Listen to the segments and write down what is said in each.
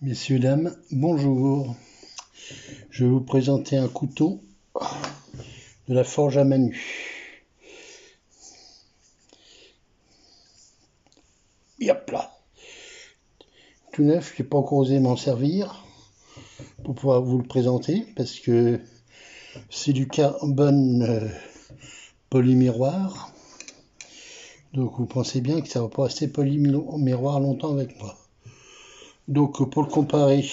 Messieurs, dames, bonjour. Je vais vous présenter un couteau de la forge à Manu. Hop là. Tout neuf, je n'ai pas encore osé m'en servir pour pouvoir vous le présenter parce que c'est du carbone polymiroir. Donc vous pensez bien que ça va pas rester polymiroir longtemps avec moi. Donc pour le comparer,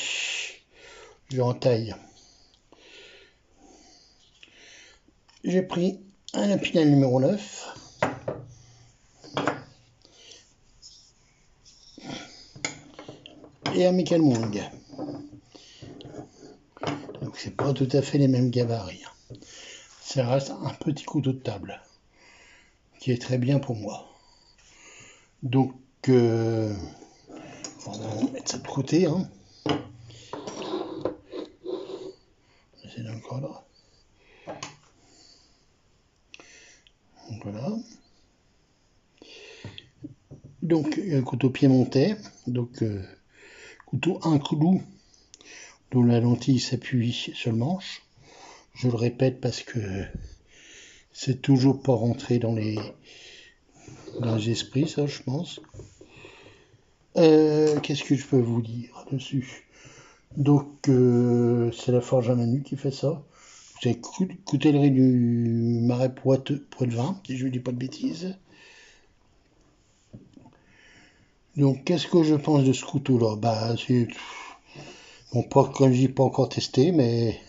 je en taille. J'ai pris un lapinel numéro 9. Et un Mechalmung. Donc c'est pas tout à fait les mêmes gabarits. Ça reste un petit couteau de table qui est très bien pour moi. Donc on va mettre ça de côté. C'est dans le cadre. Donc voilà. Donc un couteau piémontais. Donc couteau un clou dont la lentille s'appuie sur le manche. Je le répète parce que c'est toujours pas rentré dans les esprits, ça, je pense. Qu'est-ce que je peux vous dire dessus? Donc, c'est la forge à Manu qui fait ça. C'est coutellerie du Marais Poitevin, si je ne dis pas de bêtises. Donc, qu'est-ce que je pense de ce couteau-là? Bah, c'est... Bon, pas, comme je dis, pas encore testé, mais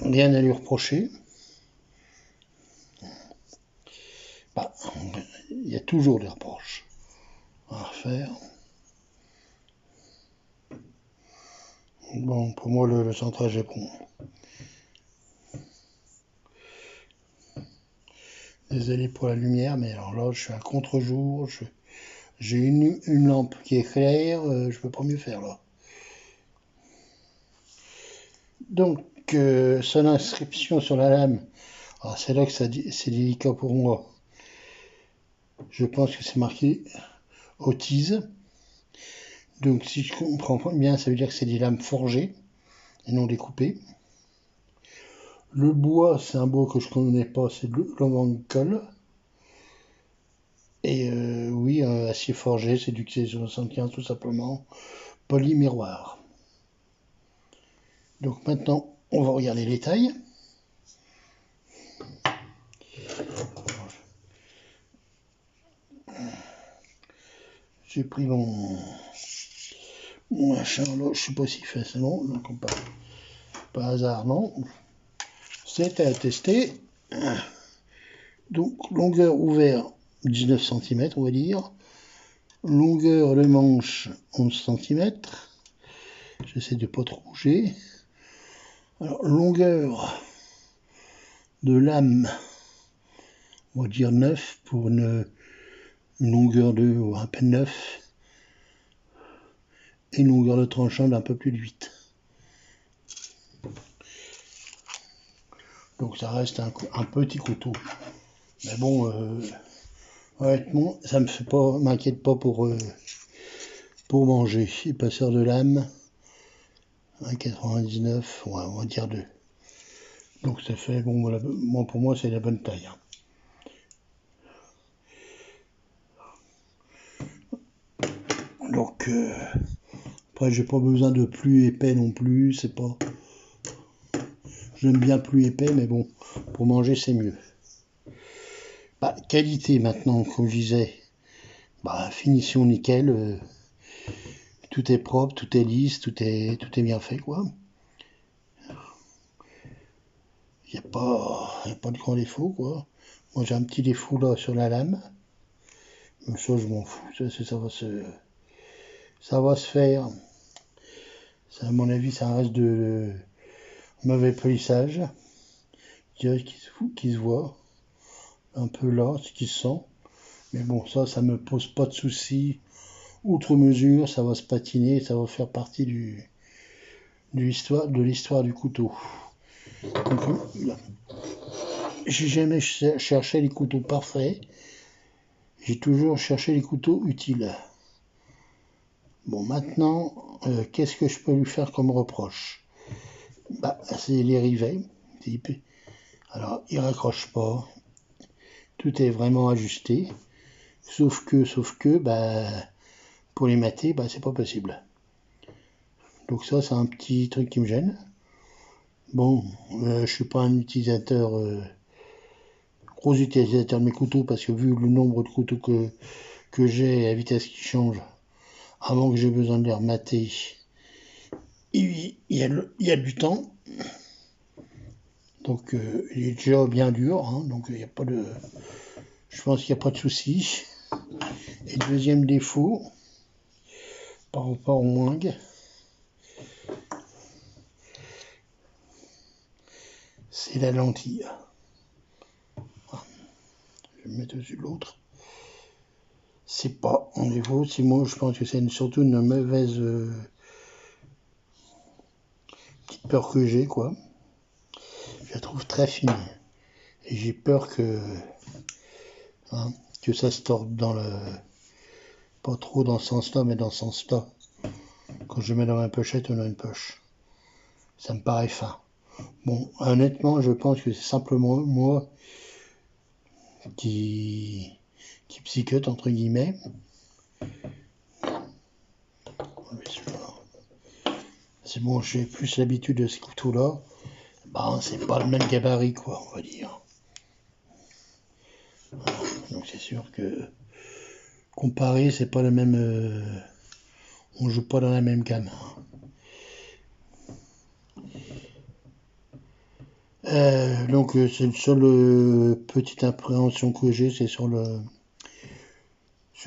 rien à lui reprocher. Bah, il y a toujours des reproches à refaire. Bon, pour moi, le centrage est bon. Désolé pour la lumière, mais alors là, je suis à contre-jour. J'ai une lampe qui est claire, je peux pas mieux faire là. Donc, son inscription sur la lame, c'est là que c'est délicat pour moi. Je pense que c'est marqué Autise. Donc, si je comprends bien, ça veut dire que c'est des lames forgées et non découpées. Le bois, c'est un bois que je connais pas, c'est de l'Omancol. Et oui, acier forgé, c'est du C75 tout simplement, polymiroir. Donc maintenant, on va regarder les tailles. J'ai pris mon machin là, je sais pas s'il fait c'est bon, donc on pas hasard, non. C'est à tester. Donc longueur ouverte 19 cm on va dire. Longueur de manche 11 cm. J'essaie de pas trop bouger. Alors longueur de lame, on va dire 9 pour une longueur de à peine 9. Et une longueur de tranchant d'un peu plus de 8. Donc ça reste un petit couteau. Mais bon, honnêtement, ça m'inquiète pas pour manger. Épaisseur de lame, 1,99, ouais, on va dire 2. Donc ça fait, bon, voilà, pour moi c'est la bonne taille. Donc, après j'ai pas besoin de plus épais non plus, c'est pas... J'aime bien plus épais, mais bon, pour manger c'est mieux. Bah, qualité maintenant, comme je disais, bah, finition nickel, tout est propre, tout est lisse, tout est bien fait, quoi. Il n'y a pas de grand défaut, quoi. Moi j'ai un petit défaut là sur la lame, mais ça je m'en fous, ça va se faire. Ça, à mon avis, ça reste de mauvais polissage, qui se voit un peu là, ce qui se sent. Mais bon, ça me pose pas de soucis. Outre mesure, ça va se patiner, ça va faire partie de l'histoire du couteau. Donc, j'ai jamais cherché les couteaux parfaits. J'ai toujours cherché les couteaux utiles. Bon, maintenant, qu'est-ce que je peux lui faire comme reproche? Bah, c'est les rivets. Alors, il raccroche pas. Tout est vraiment ajusté. Sauf que, bah, pour les mater, bah, c'est pas possible. Donc ça, c'est un petit truc qui me gêne. Bon, je suis pas un utilisateur, gros utilisateur de mes couteaux, parce que vu le nombre de couteaux que j'ai et la vitesse qui change, avant que j'ai besoin de les remater, il y a du temps. Donc il est déjà bien dur, hein, donc il n'y a pas de. Je pense qu'il n'y a pas de souci. Et deuxième défaut, par rapport au Moing, c'est la lentille. Je vais mettre dessus l'autre. C'est pas en défaut, c'est moi je pense que c'est surtout une mauvaise petite peur que j'ai, quoi. Je la trouve très fine. Et j'ai peur que ça se torde dans le. Pas trop dans ce sens-là, mais dans ce sens-là. Quand je mets dans ma pochette ou dans une poche. Ça me paraît fin. Bon, honnêtement, je pense que c'est simplement moi qui psychote, entre guillemets. C'est bon, j'ai plus l'habitude de ce couteau-là. Ben, c'est pas le même gabarit, quoi, on va dire. Donc c'est sûr que comparé, c'est pas le même. On joue pas dans la même gamme. Donc c'est le seul petite appréhension que j'ai, c'est sur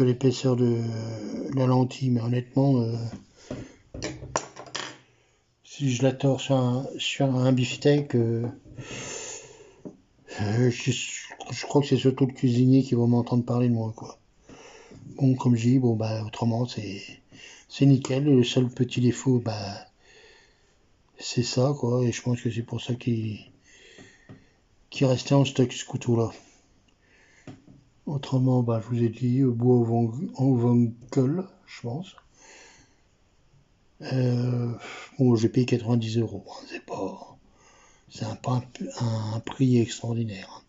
l'épaisseur de la lentille, mais honnêtement, si je la tords sur un beefsteak, je crois que c'est surtout le cuisinier qui va m'entendre parler de moi, quoi. Bon, comme je dis, bon bah autrement c'est nickel. Le seul petit défaut, bah c'est ça, quoi, et je pense que c'est pour ça qu'il restait en stock ce couteau-là. Autrement, bah je vous ai dit, bois au Vonkel, je pense. Bon, j'ai payé 90 €. C'est un prix extraordinaire.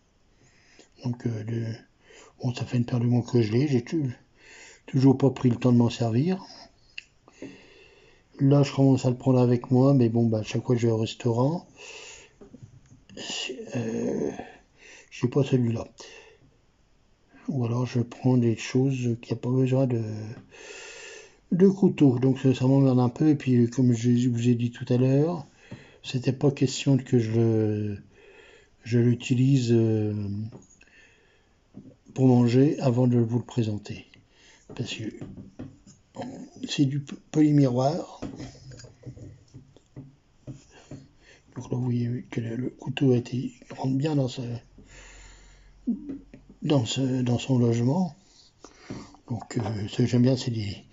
Donc, bon, ça fait une paire de mois que je l'ai. J'ai toujours pas pris le temps de m'en servir. Là, je commence à le prendre avec moi, mais bon, bah, chaque fois que je vais au restaurant, j'ai pas celui-là. Ou alors, je prends des choses qui n'ont pas besoin de couteau. Donc, ça m'emmerde un peu. Et puis, comme je vous ai dit tout à l'heure, c'était pas question que je l'utilise pour manger avant de vous le présenter. Parce que c'est du polymiroir. Donc là, vous voyez que le couteau rentre bien dans son logement. Donc ce que j'aime bien, c'est des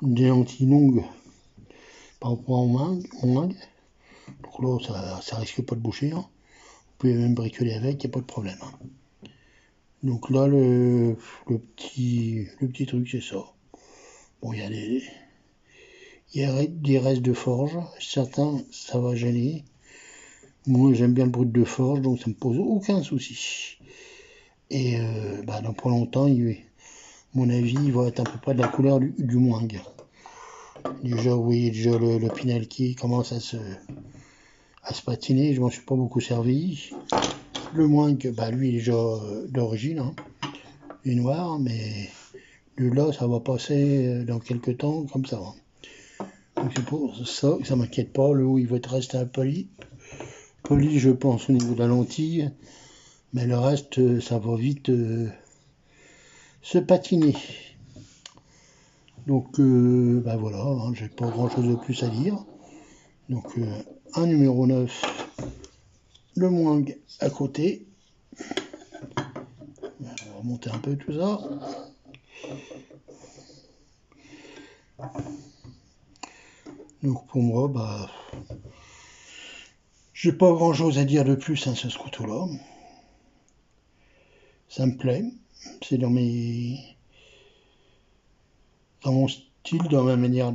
lentilles longues par rapport au Moing. Donc là, ça risque pas de boucher. Hein. Vous pouvez même bricoler avec, il n'y a pas de problème. Hein. Donc là, le petit truc, c'est ça. Bon, il y a des restes de forge. Certains, ça va gêner. Moi, j'aime bien le brut de forge, donc ça me pose aucun souci. Et bah, dans pas longtemps, mon avis, il va être à peu près de la couleur du Moing. Déjà, vous voyez déjà le pinel qui commence à se patiner. Je m'en suis pas beaucoup servi. Le Moing, bah, lui, il est déjà d'origine. Hein. Il est noir, mais de là, ça va passer dans quelques temps comme ça. Hein. Donc c'est pour ça que ça m'inquiète pas. Le haut, il va rester un poli, je pense, au niveau de la lentille. Mais le reste, ça va vite se patiner. Donc, bah voilà, hein, j'ai pas grand chose de plus à dire. Donc, un numéro 9, le Moing à côté. On va remonter un peu tout ça. Donc, pour moi, bah, j'ai pas grand chose à dire de plus hein, sur ce couteau-là. Ça me plaît. C'est dans mon style subtil dans ma manière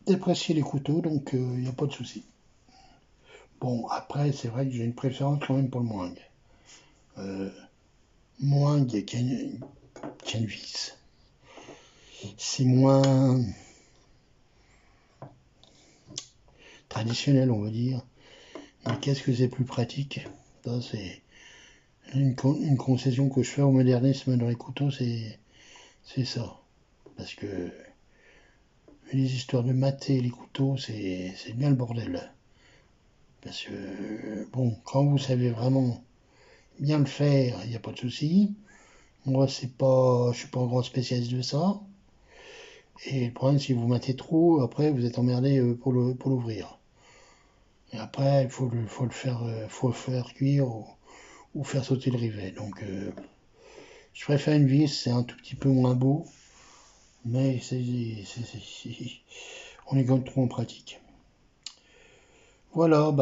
d'apprécier les couteaux, donc il n'y a pas de souci. Bon, après, c'est vrai que j'ai une préférence quand même pour le moing. Moing et canne-vis. C'est moins traditionnel, on va dire. Mais qu'est-ce que c'est plus pratique? Ça, c'est une concession que je fais au modernisme dans les couteaux, c'est ça. Parce que les histoires de mater les couteaux, c'est bien le bordel. Parce que, bon, quand vous savez vraiment bien le faire, il n'y a pas de souci. Moi, je suis pas un grand spécialiste de ça. Et le problème, si vous matez trop, après, vous êtes emmerdé pour l'ouvrir. Et après, il faut le faire cuire ou faire sauter le rivet. Donc, je préfère une vis, c'est un tout petit peu moins beau, mais on est quand même trop en pratique. Voilà,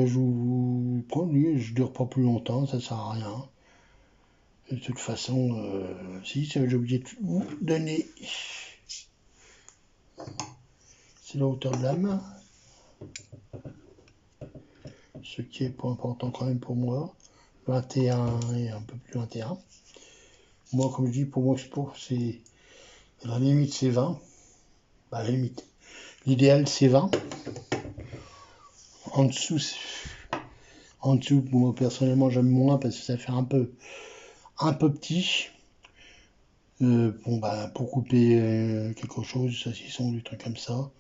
je dure pas plus longtemps, ça sert à rien. De toute façon, si, j'ai oublié de vous donner, c'est la hauteur de lame, ce qui est pas important quand même pour moi. 21 et un peu plus 21. Moi, comme je dis, pour moi, c'est la limite, c'est 20. La limite. L'idéal, c'est 20. En dessous, moi, personnellement, j'aime moins parce que ça fait un peu petit. Pour couper quelque chose, saucisson, du truc comme ça.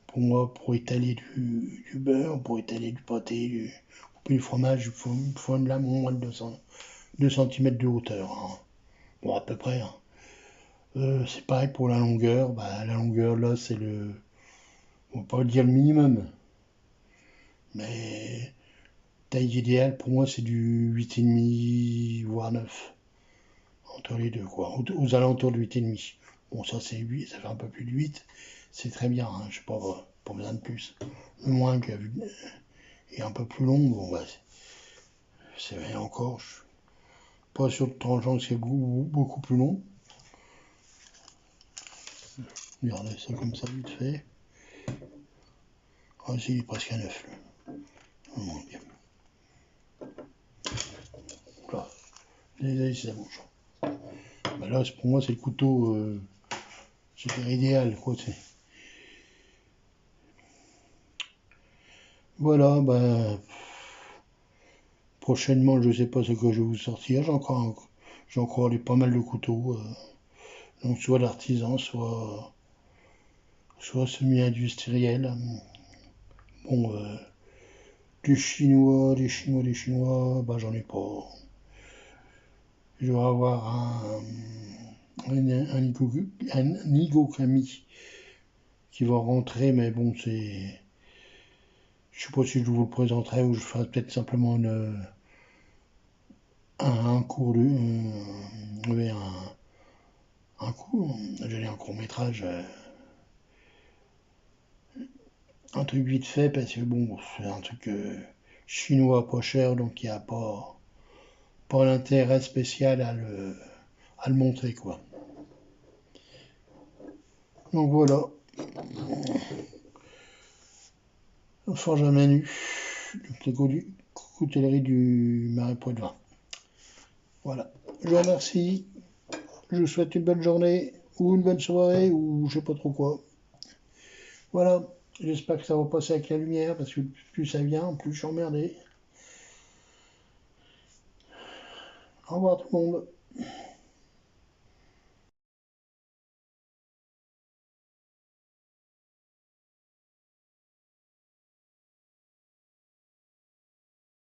Pour moi, pour étaler du beurre, pour étaler du pâté, couper du fromage, il faut une lame au moins de 2 cm de hauteur. Hein. Bon, à peu près. Hein. C'est pareil pour la longueur. La longueur, là, c'est on va pas dire le minimum. Mais taille idéale, pour moi, c'est du 8,5, voire 9. Entre les deux, quoi. Aux alentours de 8,5. Bon, ça, c'est 8, ça fait un peu plus de 8. C'est très bien, hein. Je sais pas besoin de plus. Le moins est un peu plus long, bon, c'est vrai encore. Je suis pas sûr de tranchant que c'est beaucoup plus long. Regardez ça comme ça, vite fait. Ah, si, il est presque à 9. Là. Oh, mon Dieu. Là, désolé si ça bouge. Là, pour moi, c'est le couteau idéal, quoi. Voilà, prochainement, je sais pas ce que je vais vous sortir. J'ai encore pas mal de couteaux. Donc, soit d'artisan, soit semi-industriel. Bon, des chinois, j'en ai pas. Je vais avoir un Nigokami qui va rentrer, mais bon, je sais pas si je vous le présenterai ou je ferai peut-être simplement un cours j'allais un court métrage, un truc vite fait parce que bon, c'est un truc chinois pas cher, donc il n'y a pas l'intérêt spécial à le montrer, quoi. Donc voilà, Forge à main nue, coutellerie du Marais Poitevin. Voilà, je vous remercie, je vous souhaite une bonne journée, ou une bonne soirée, ou je sais pas trop quoi. Voilà, j'espère que ça va passer avec la lumière, parce que plus ça vient, plus je suis emmerdé. Au revoir tout le monde.